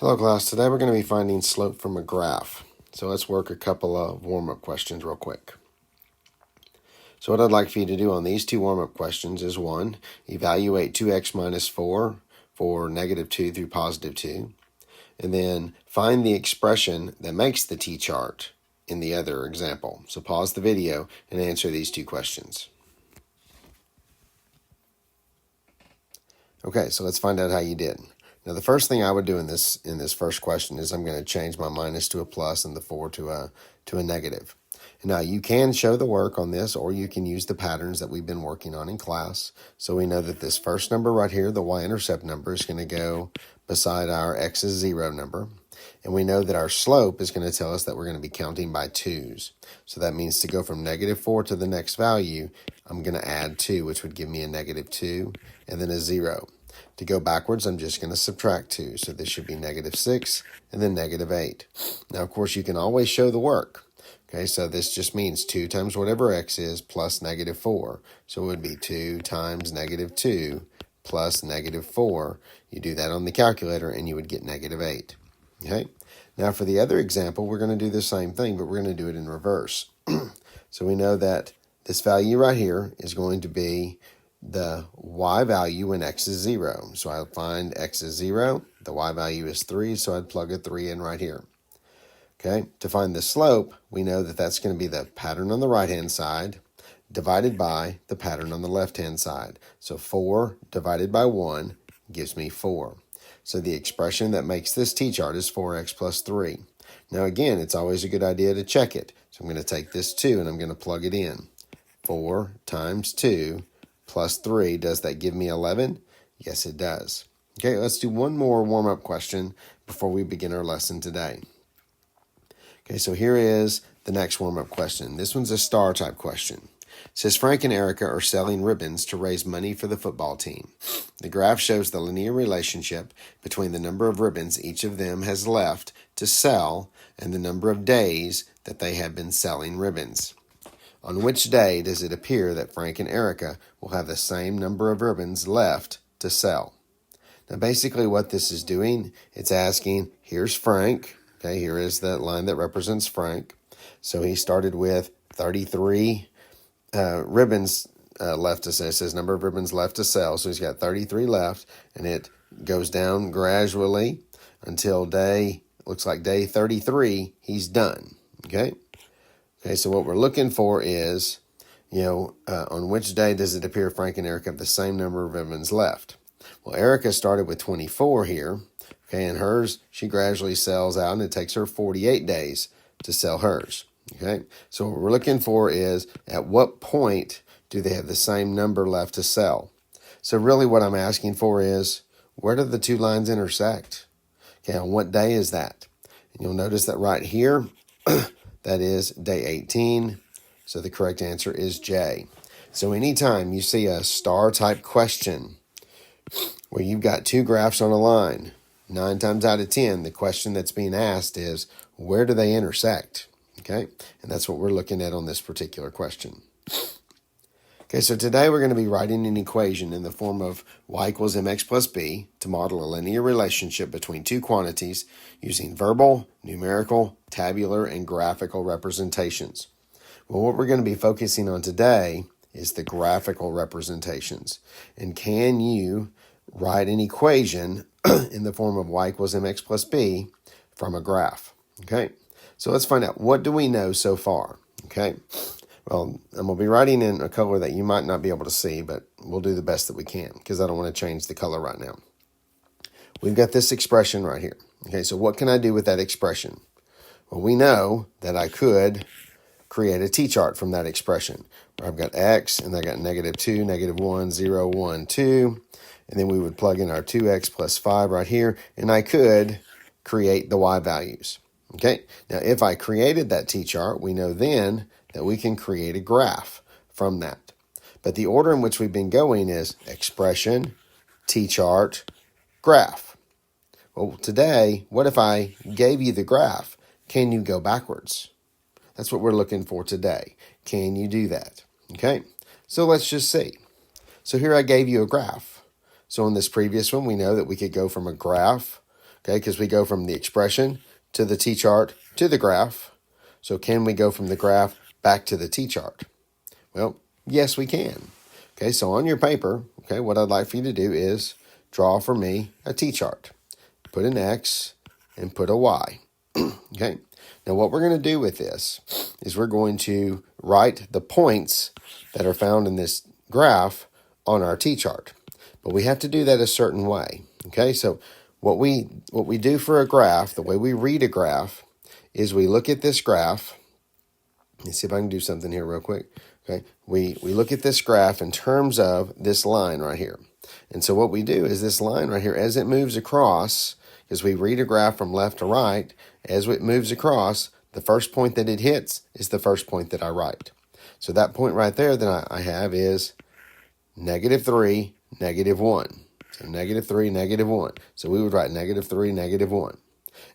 Hello class, today we're going to be finding slope from a graph. So let's work a couple of warm-up questions real quick. So what I'd like for you to do on these two warm-up questions is 1, evaluate 2x minus 4 for negative 2 through positive 2. And then find the expression that makes the T-chart in the other example. So pause the video and answer these two questions. Okay, so let's find out how you did. Now, the first thing I would do in this first question is I'm going to change my minus to a plus and the 4 to a negative. Now, you can show the work on this, or you can use the patterns that we've been working on in class. So we know that this first number right here, the y-intercept number, is going to go beside our x is 0 number. And we know that our slope is going to tell us that we're going to be counting by 2's. So that means to go from negative 4 to the next value, I'm going to add 2, which would give me a negative 2, and then a 0. To go backwards, I'm just going to subtract 2. So this should be negative 6 and then negative 8. Now, of course, you can always show the work. Okay, so this just means 2 times whatever x is plus negative 4. So it would be 2 times negative 2 plus negative 4. You do that on the calculator and you would get negative 8. Okay, now for the other example, we're going to do the same thing, but we're going to do it in reverse. So we know that this value right here is going to be the y value when x is 0. So I'll find x is 0, the y value is 3, so I'd plug a 3 in right here. Okay, to find the slope, we know that that's going to be the pattern on the right-hand side divided by the pattern on the left-hand side. So 4 divided by 1 gives me 4. So the expression that makes this T-chart is 4x plus 3. Now again, it's always a good idea to check it. So I'm going to take this 2 and I'm going to plug it in. 4 times 2 plus 3, does that give me 11? Yes, it does. Okay, let's do one more warm-up question before we begin our lesson today. Okay, so here is the next warm-up question. This one's a star type question. It says Frank and Erica are selling ribbons to raise money for the football team. The graph shows the linear relationship between the number of ribbons each of them has left to sell and the number of days that they have been selling ribbons. On which day does it appear that Frank and Erica will have the same number of ribbons left to sell? Now, basically what this is doing, it's asking, here's Frank. Okay, here is the line that represents Frank. So he started with 33 ribbons left to sell. It says number of ribbons left to sell. So he's got 33 left, and it goes down gradually until looks like day 33, he's done. Okay, so what we're looking for is, on which day does it appear Frank and Erica have the same number of ribbons left? Well, Erica started with 24 here. Okay, and hers, she gradually sells out, and it takes her 48 days to sell hers. Okay, so what we're looking for is at what point do they have the same number left to sell? So really what I'm asking for is, where do the two lines intersect? Okay, on what day is that? And you'll notice that right here, that is day 18. So the correct answer is J. So anytime you see a star type question where you've got two graphs on a line, 9 times out of 10, the question that's being asked is, where do they intersect? Okay, and that's what we're looking at on this particular question. Okay, so today we're going to be writing an equation in the form of y equals mx plus b to model a linear relationship between two quantities using verbal, numerical, tabular, and graphical representations. Well, what we're going to be focusing on today is the graphical representations. And can you write an equation in the form of y equals mx plus b from a graph? Okay, so let's find out, what do we know so far? Okay, well, I'm going to be writing in a color that you might not be able to see, but we'll do the best that we can because I don't want to change the color right now. We've got this expression right here. Okay, so what can I do with that expression? Well, we know that I could create a T-chart from that expression where I've got x and I got negative 2, negative 1, 0, 1, 2. And then we would plug in our 2x plus 5 right here, and I could create the y values. Okay, now if I created that T-chart, we know then that we can create a graph from that. But the order in which we've been going is expression, T-chart, graph. Well, today, what if I gave you the graph? Can you go backwards? That's what we're looking for today. Can you do that? Okay, so let's just see. So here I gave you a graph. So in this previous one, we know that we could go from a graph. okay, because we go from the expression to the T-chart to the graph. So can we go from the graph back to the T-chart? Well, yes, we can. Okay, so on your paper, okay, what I'd like for you to do is draw for me a T-chart. Put an X and put a Y. Okay, now what we're going to do with this is we're going to write the points that are found in this graph on our T-chart. But we have to do that a certain way. Okay, so what we do for a graph, the way we read a graph, is we look at this graph. Let's see if I can do something here real quick. Okay, we look at this graph in terms of this line right here. And so what we do is this line right here, as it moves across, because we read a graph from left to right, as it moves across, the first point that it hits is the first point that I write. So that point right there that I have is -3, -1. So -3, -1. So we would write -3, -1.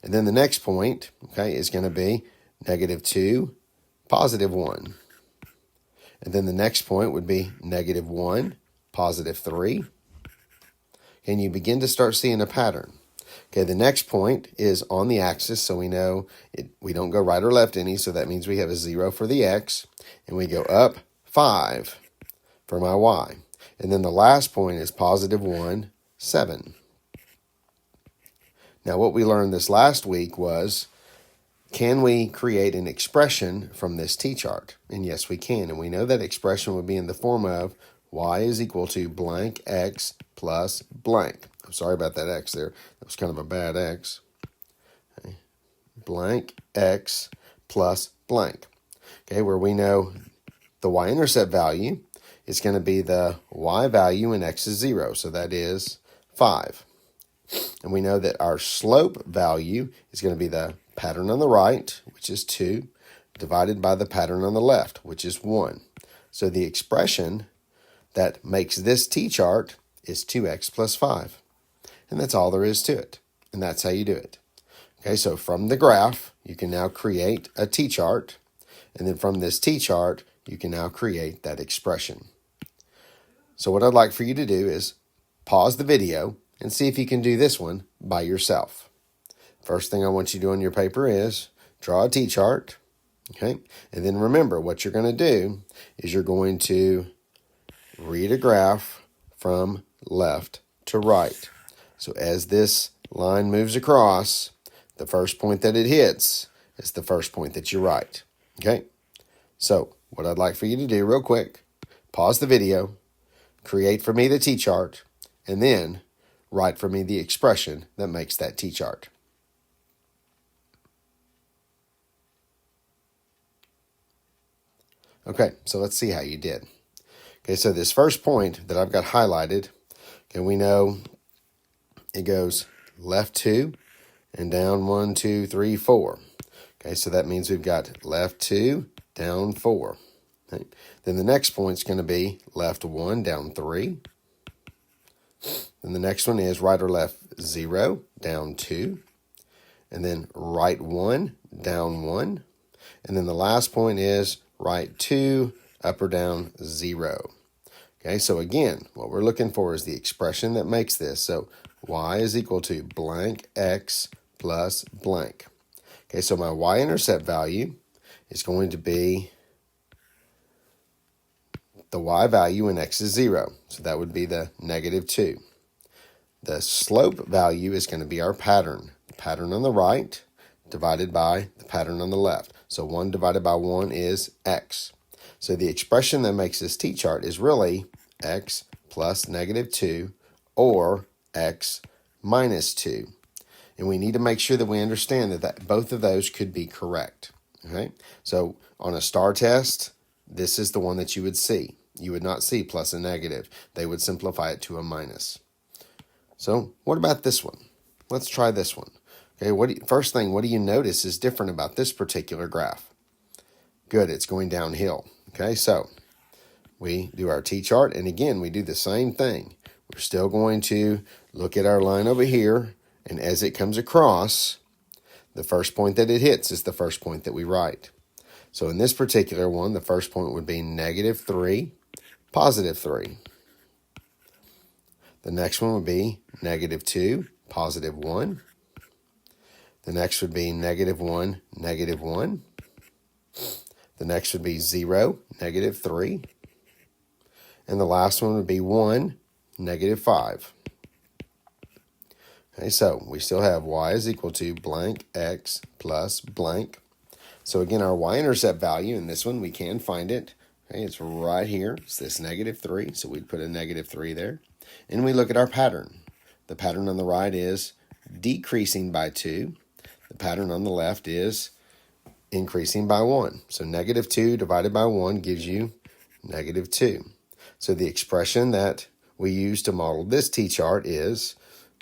And then the next point, okay, is going to be -2, +1. And then the next point would be -1, +3. And you begin to start seeing a pattern. Okay, the next point is on the axis, so we know we don't go right or left any, so that means we have a 0 for the X, and we go up 5 for my Y. And then the last point is +1, 7. Now, what we learned this last week was, can we create an expression from this T-chart? And yes, we can. And we know that expression would be in the form of y is equal to blank x plus blank. I'm sorry about that x there. That was kind of a bad x. Okay. Blank x plus blank. Okay, where we know the y-intercept value is going to be the y value in x is 0. So that is 5. And we know that our slope value is going to be the pattern on the right, which is 2, divided by the pattern on the left, which is 1. So the expression that makes this T-chart is 2x plus 5. And that's all there is to it. And that's how you do it. Okay, so from the graph, you can now create a T-chart. And then from this T-chart, you can now create that expression. So what I'd like for you to do is pause the video and see if you can do this one by yourself. First thing I want you to do on your paper is draw a T-chart, okay? And then remember, what you're going to do is you're going to read a graph from left to right. So as this line moves across, the first point that it hits is the first point that you write, okay? So what I'd like for you to do real quick, pause the video, create for me the T-chart, and then write for me the expression that makes that T-chart. Okay, so let's see how you did. Okay, so this first point that I've got highlighted, okay, we know it goes left 2 and down 1, 2, 3, 4. Okay, so that means we've got left 2, down 4. Okay. Then the next point is going to be left 1, down 3. Then the next one is right or left 0, down 2. And then right 1, down 1. And then the last point is right 2, up or down 0. Okay, so again, what we're looking for is the expression that makes this. So y is equal to blank x plus blank. Okay, so my y-intercept value is going to be the y value in x is 0. So that would be the -2. The slope value is going to be our pattern. The pattern on the right divided by the pattern on the left. So 1 divided by 1 is x. So the expression that makes this T-chart is really x plus -2 or x minus 2. And we need to make sure that we understand that both of those could be correct. Okay? So on a star test, this is the one that you would see. You would not see plus and negative. They would simplify it to a minus. So what about this one? Let's try this one. Okay, first thing, what do you notice is different about this particular graph? Good, it's going downhill. Okay, so we do our T-chart, and again, we do the same thing. We're still going to look at our line over here, and as it comes across, the first point that it hits is the first point that we write. So in this particular one, the first point would be -3, +3. The next one would be -2, +1. The next would be -1, -1. The next would be 0, -3. And the last one would be 1, -5. Okay, so we still have y is equal to blank x plus blank. So again, our y-intercept value in this one, we can find it. Okay, it's right here. It's this -3, so we'd put a -3 there. And we look at our pattern. The pattern on the right is decreasing by 2. The pattern on the left is increasing by 1. So -2 divided by 1 gives you -2. So the expression that we use to model this T-chart is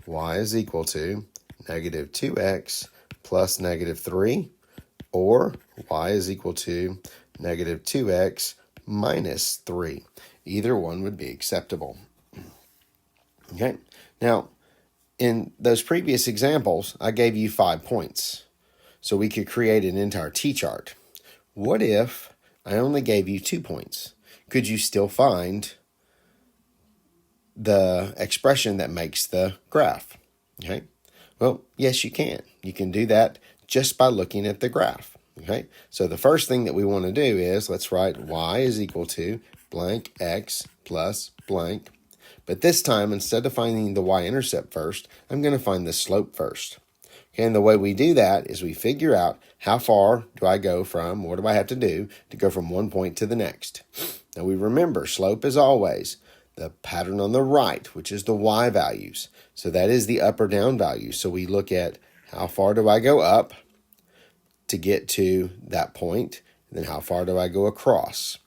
y is equal to -2x plus -3, or y is equal to -2x minus 3. Either one would be acceptable. Okay, now in those previous examples, I gave you 5 points. So we could create an entire T-chart. What if I only gave you 2 points? Could you still find the expression that makes the graph? Okay, well, yes, you can. You can do that just by looking at the graph. Okay, so the first thing that we want to do is let's write y is equal to blank x plus blank. But this time, instead of finding the y-intercept first, I'm going to find the slope first. Okay, and the way we do that is we figure out how far do I go from, what do I have to do to go from one point to the next. Now we remember slope is always the pattern on the right, which is the y values. So that is the up or down value. So we look at how far do I go up to get to that point, and then how far do I go across.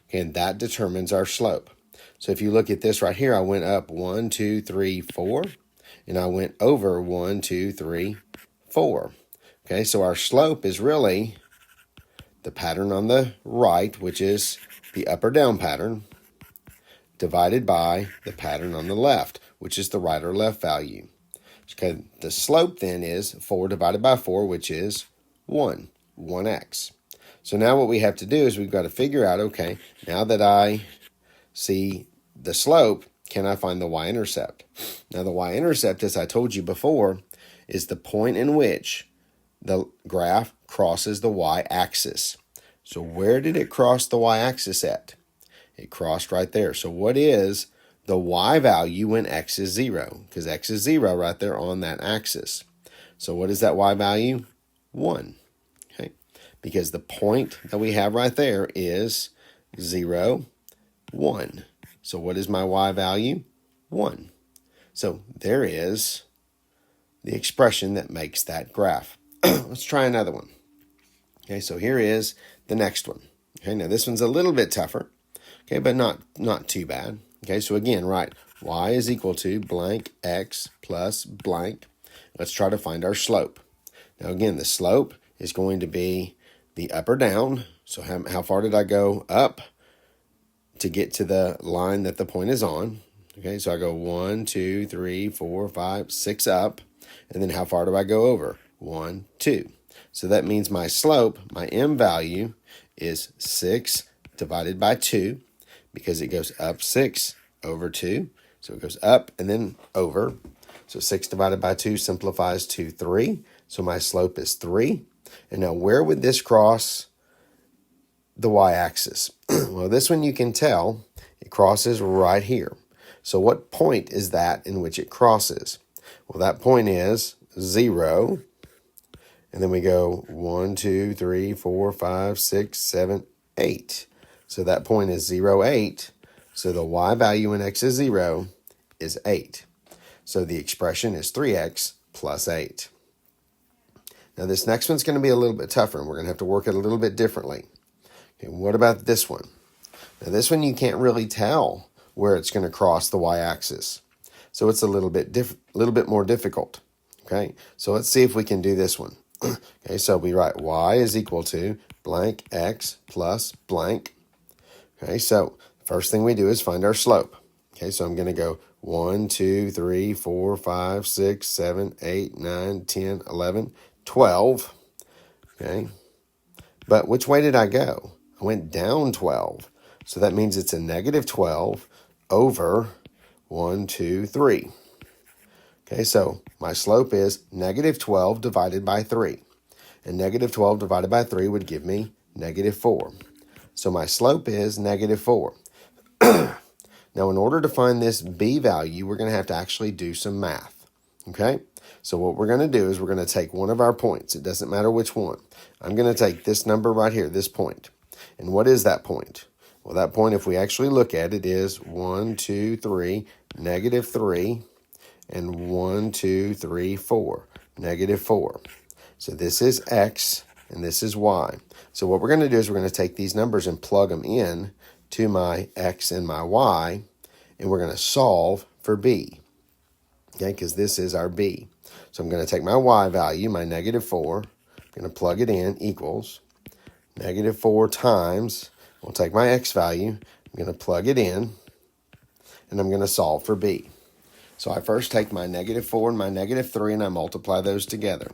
Okay, and that determines our slope. So if you look at this right here, I went up 1, 2, 3, 4, and I went over 1, 2, 3, 4. Okay, so our slope is really the pattern on the right, which is the up or down pattern, divided by the pattern on the left, which is the right or left value. Okay, the slope then is 4 divided by 4, which is 1x. So now what we have to do is we've got to figure out, okay, now that I see the slope, can I find the y-intercept? Now the y-intercept, as I told you before, is the point in which the graph crosses the y-axis. So where did it cross the y-axis at? It crossed right there. So what is the y value when x is 0? Because x is 0 right there on that axis. So what is that y value? 1. Okay, because the point that we have right there is 0, 1. So what is my y value? 1. So there is the expression that makes that graph. Let's try another one. Okay, so here is the next one. Okay, now this one's a little bit tougher. Okay, but not too bad. Okay, so again, right, y is equal to blank x plus blank. Let's try to find our slope. Now again, the slope is going to be the up or down. So how far did I go up to get to the line that the point is on? Okay, so I go 1, 2, 3, 4, 5, 6 up. And then how far do I go over? 1, 2. So that means my slope, my m value, is 6 divided by 2, because it goes up 6 over 2. So it goes up and then over. So 6 divided by 2 simplifies to 3. So my slope is 3. And now where would this cross the y-axis? Well, this one you can tell it crosses right here. So what point is that in which it crosses? Well, that point is 0. And then we go 1, 2, 3, 4, 5, 6, 7, 8. So that point is 0, 8. So the y value when x is 0 is 8. So the expression is 3x plus 8. Now this next one's going to be a little bit tougher, and we're going to have to work it a little bit differently. Okay, what about this one? Now this one you can't really tell where it's going to cross the y-axis. So it's a little bit more difficult. Okay, so let's see if we can do this one. Okay, so we write y is equal to blank x plus blank. Okay, so first thing we do is find our slope. Okay, so I'm going to go 1, 2, 3, 4, 5, 6, 7, 8, 9, 10, 11, 12. Okay, but which way did I go? I went down 12. So that means it's a -12 over 1, 2, 3. Okay, so my slope is negative 12 divided by 3. And negative 12 divided by 3 would give me negative 4. So my slope is negative 4. Now, in order to find this b value, we're going to have to actually do some math. Okay? So what we're going to do is we're going to take one of our points. It doesn't matter which one. I'm going to take this number right here, this point. And what is that point? Well, that point, if we actually look at it, is 1, 2, 3, negative 3, and 1, 2, 3, 4, negative 4. So this is x, and this is y. So what we're going to do is we're going to take these numbers and plug them in to my x and my y, and we're going to solve for b, okay, because this is our b. So I'm going to take my y value, my negative 4, I'm going to plug it in, equals negative 4 times, we'll take my x value, I'm going to plug it in, and I'm going to solve for b. So I first take my negative 4 and my negative 3, and I multiply those together.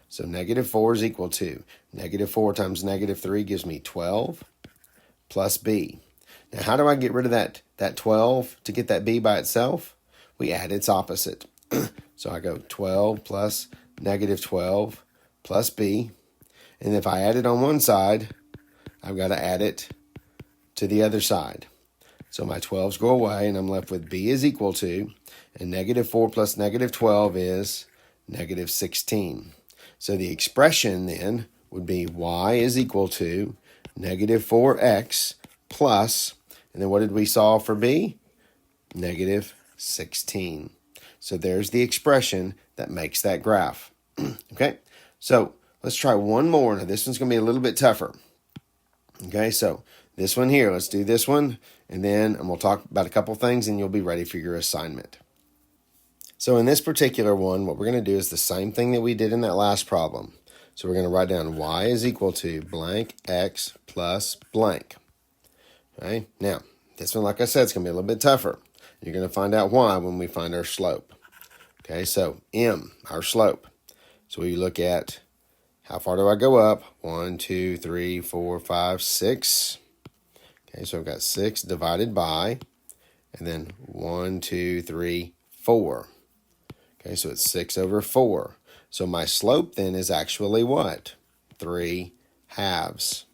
So negative 4 is equal to negative 4 times negative 3 gives me 12 plus b. Now, how do I get rid of that 12 to get that b by itself? We add its opposite. So I go 12 plus negative 12 plus b. And if I add it on one side, I've got to add it to the other side. So my 12s go away, and I'm left with b is equal to, and negative 4 plus negative 12 is negative 16. So the expression then would be y is equal to negative 4x plus, and then what did we solve for b? Negative 16. So there's the expression that makes that graph. Okay, so let's try one more. Now this one's going to be a little bit tougher. Okay, so this one here, let's do this one, and then we'll talk about a couple things, and you'll be ready for your assignment. So in this particular one, what we're going to do is the same thing that we did in that last problem. So we're going to write down y is equal to blank x plus blank. Okay, now this one, like I said, it's going to be a little bit tougher. You're going to find out why when we find our slope. Okay, so m, our slope. So we look at how far do I go up? 1, 2, 3, 4, 5, 6. Okay, so I've got 6 divided by, and then 1, 2, 3, 4. Okay, so it's 6 over 4. So my slope then is actually what? 3 halves.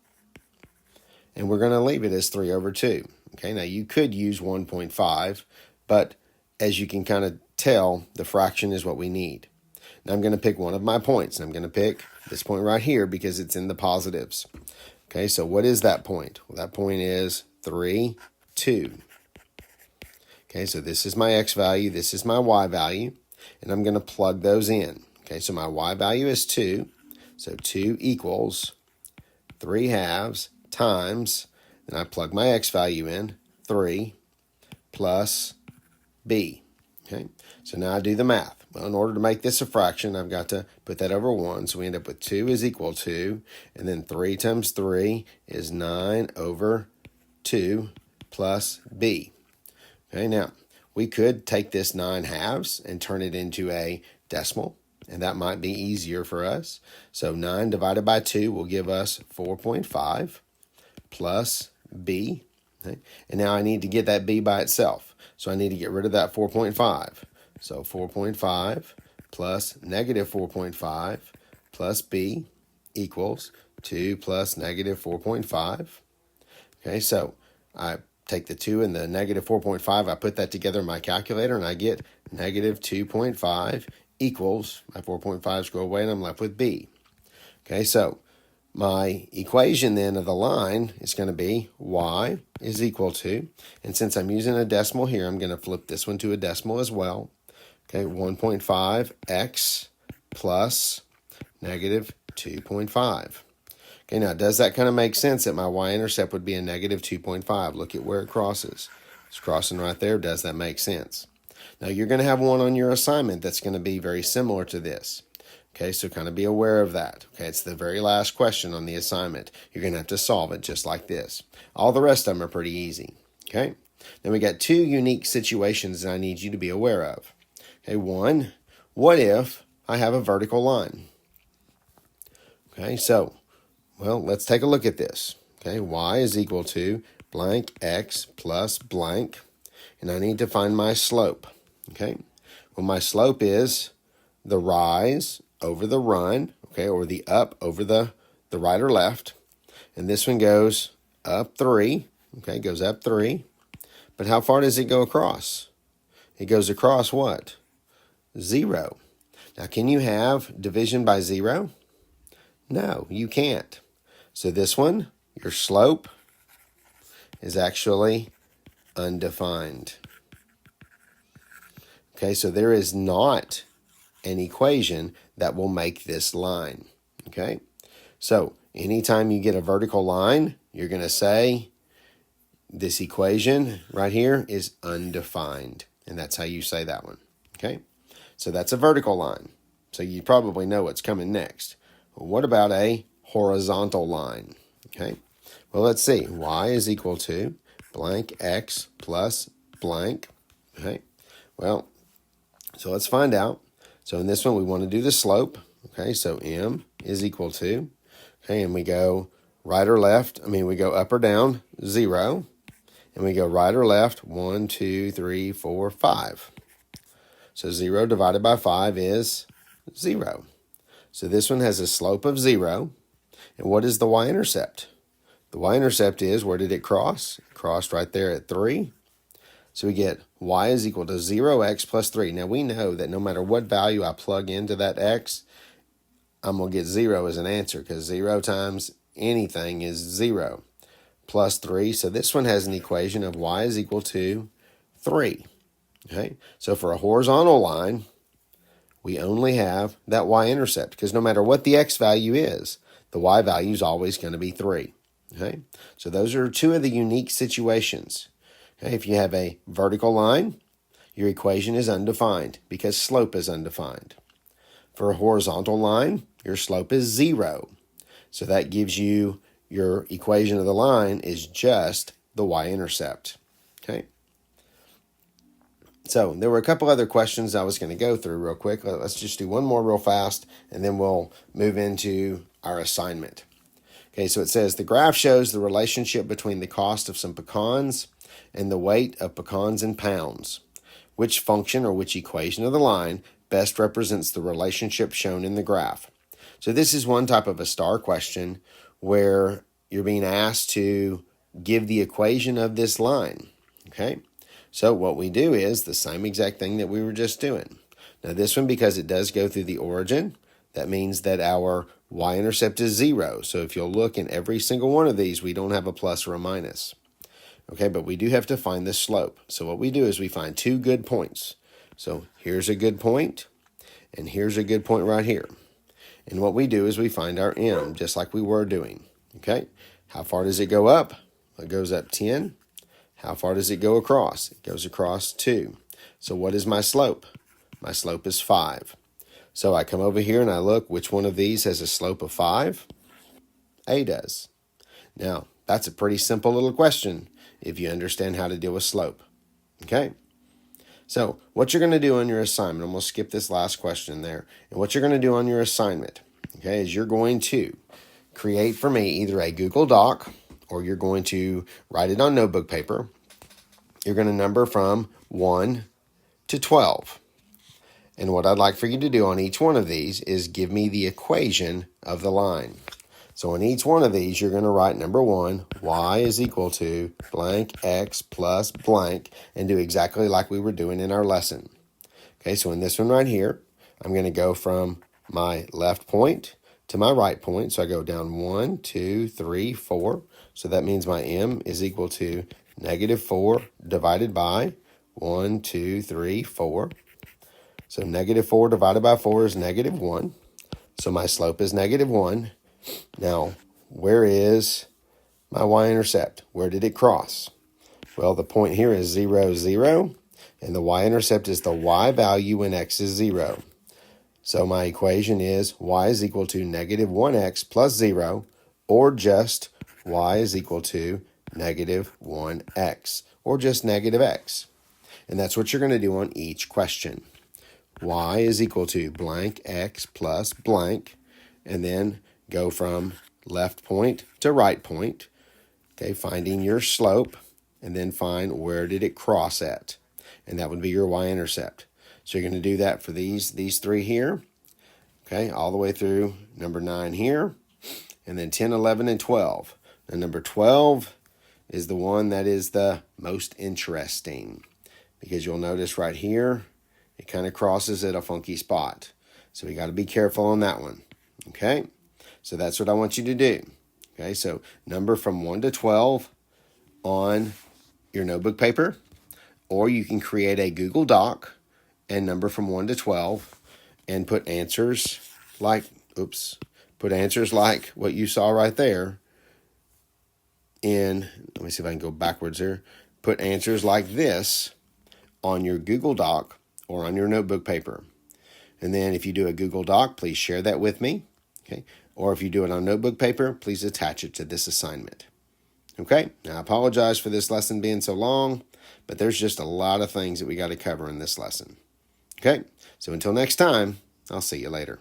And we're going to leave it as 3 over 2. Okay, now you could use 1.5, but as you can kind of tell, the fraction is what we need. Now I'm going to pick one of my points, and I'm going to pick this point right here because it's in the positives. Okay, so what is that point? Well, that point is 3, 2. Okay, so this is my x value, this is my y value, and I'm going to plug those in. Okay, so my y value is 2, so 2 equals 3 halves times, and I plug my x value in, 3 plus b. Okay, so now I do the math. Well, in order to make this a fraction, I've got to put that over 1, so we end up with 2 is equal to, and then 3 times 3 is 9 over 2 plus b. Okay, now, we could take this 9 halves and turn it into a decimal, and that might be easier for us. So 9 divided by 2 will give us 4.5 plus b. Okay? And now I need to get that b by itself. So I need to get rid of that 4.5. So 4.5 plus negative 4.5 plus b equals 2 plus negative 4.5. Okay, so I take the 2 and the negative 4.5, I put that together in my calculator, and I get negative 2.5 equals, my 4.5s go away, and I'm left with b. Okay, so my equation then of the line is going to be y is equal to, and since I'm using a decimal here, I'm going to flip this one to a decimal as well. Okay, 1.5x plus negative 2.5. Okay, now does that kind of make sense that my y-intercept would be a negative 2.5? Look at where it crosses. It's crossing right there. Does that make sense? Now you're going to have one on your assignment that's going to be very similar to this. Okay, so kind of be aware of that. Okay, it's the very last question on the assignment. You're going to have to solve it just like this. All the rest of them are pretty easy. Okay, then we got 2 unique situations that I need you to be aware of. Okay, one, what if I have a vertical line? Okay, so, well, let's take a look at this. Okay, y is equal to blank x plus blank, and I need to find my slope. Okay, Well, my slope is the rise over the run, okay, or the up over the right or left. And this one goes up 3, okay, goes up 3. But how far does it go across? It goes across what? 0. Now, can you have division by 0? No, you can't. So this one, your slope, is actually undefined. Okay, so there is not an equation that will make this line. Okay, so anytime you get a vertical line, you're going to say this equation right here is undefined. And that's how you say that one. Okay, so that's a vertical line. So you probably know what's coming next. Well, what about a horizontal line? Okay, well, let's see. Y is equal to blank x plus blank. Okay, well, so let's find out. So in this one, we want to do the slope. Okay, so m is equal to, okay, and we go right or left. We go up or down, 0. And we go right or left, 1, 2, 3, 4, 5. So 0 divided by 5 is 0. So this one has a slope of 0. And what is the y-intercept? The y-intercept is, where did it cross? It crossed right there at 3. So we get y is equal to 0x plus 3. Now we know that no matter what value I plug into that x, I'm going to get 0 as an answer, because 0 times anything is 0. Plus 3. So this one has an equation of y is equal to 3. Okay, so for a horizontal line, we only have that y-intercept, because no matter what the x value is, the y value is always going to be 3. Okay, so those are two of the unique situations. Okay, if you have a vertical line, your equation is undefined because slope is undefined. For a horizontal line, your slope is 0. So that gives you your equation of the line is just the y-intercept. Okay. So there were a couple other questions I was going to go through real quick. Let's just do one more real fast, and then we'll move into our assignment. Okay, so it says the graph shows the relationship between the cost of some pecans and the weight of pecans in pounds. Which function or which equation of the line best represents the relationship shown in the graph? So this is one type of a star question where you're being asked to give the equation of this line. Okay, so what we do is the same exact thing that we were just doing. Now this one, because it does go through the origin, that means that our y-intercept is 0. So if you'll look in every single one of these, we don't have a plus or a minus. Okay, but we do have to find the slope. So what we do is we find 2 good points. So here's a good point, and here's a good point right here. And what we do is we find our m, just like we were doing. Okay, how far does it go up? It goes up 10. How far does it go across? It goes across 2. So what is my slope? My slope is 5. So I come over here and I look, which one of these has a slope of 5? A does. Now, that's a pretty simple little question if you understand how to deal with slope. Okay? So what you're going to do on your assignment, I'm going to skip this last question there, and what you're going to do on your assignment, okay, is you're going to create for me either a Google Doc or you're going to write it on notebook paper. You're going to number from 1 to 12. And what I'd like for you to do on each one of these is give me the equation of the line. So on each one of these, you're going to write number 1, y is equal to blank x plus blank, and do exactly like we were doing in our lesson. Okay, so in this one right here, I'm going to go from my left point to my right point. So I go down 1, 2, 3, 4. So that means my m is equal to negative 4 divided by 1, 2, 3, 4. So negative 4 divided by 4 is negative 1. So my slope is negative 1. Now, where is my y-intercept? Where did it cross? Well, the point here is 0, 0. And the y-intercept is the y value when x is 0. So my equation is y is equal to negative 1x plus 0, or just y is equal to negative 1x, or just negative x. And that's what you're going to do on each question. Y is equal to blank x plus blank, and then go from left point to right point, okay, finding your slope, and then find where did it cross at, and that would be your y-intercept. So you're going to do that for these three here, okay, all the way through number 9 here, and then 10, 11, and 12. And number 12 is the one that is the most interesting, because you'll notice right here, it kind of crosses at a funky spot. So we got to be careful on that one, okay? So that's what I want you to do, okay? So number from 1 to 12 on your notebook paper, or you can create a Google Doc and number from 1 to 12 and put answers like, put answers like what you saw right there in, let me see if I can go backwards here. Put answers like this on your Google Doc or on your notebook paper. And then if you do a Google Doc, please share that with me, okay? Or if you do it on notebook paper, please attach it to this assignment. Okay, now I apologize for this lesson being so long, but there's just a lot of things that we got to cover in this lesson. Okay, so until next time, I'll see you later.